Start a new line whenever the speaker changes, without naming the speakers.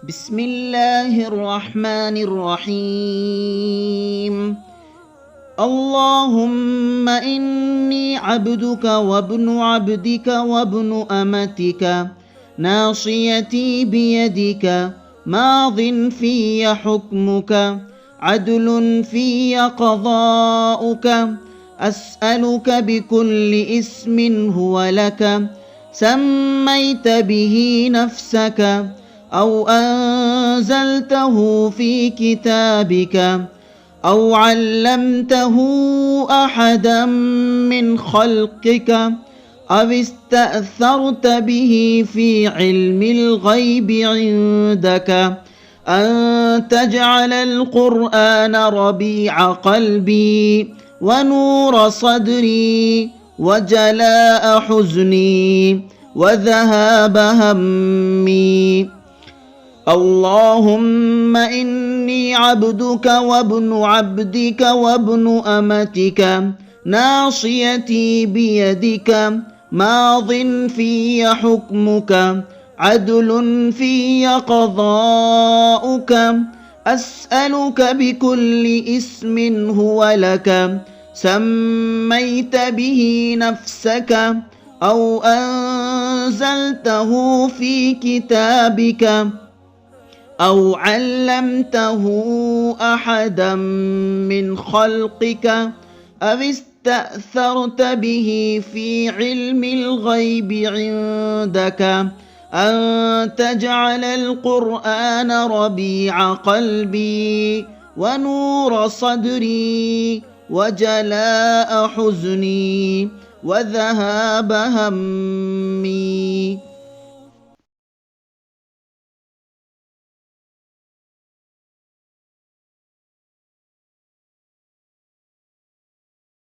بسم الله الرحمن الرحيم. اللهم إني عبدك وابن عبدك وابن أمتك، ناصيتي بيدك، ماض في حكمك، عدل في قضاؤك. أسألك بكل اسم هو لك سميت به نفسك أو أنزلته في كتابك أو علمته أحدا من خلقك أو استأثرت به في علم الغيب عندك أن تجعل القرآن ربيع قلبي ونور صدري وجلاء حزني وذهاب همي. اللهم إني عبدك وابن عبدك وابن أمتك، ناصيتي بيدك، ماض في حكمك، عدل في قضاؤك. أسألك بكل اسم هو لك سميت به نفسك أو أنزلته في كتابك أو علمته أحدا من خلقك أو استأثرت به في علم الغيب عندك أن تجعل القرآن ربيع قلبي ونور صدري وجلاء حزني وذهاب همي.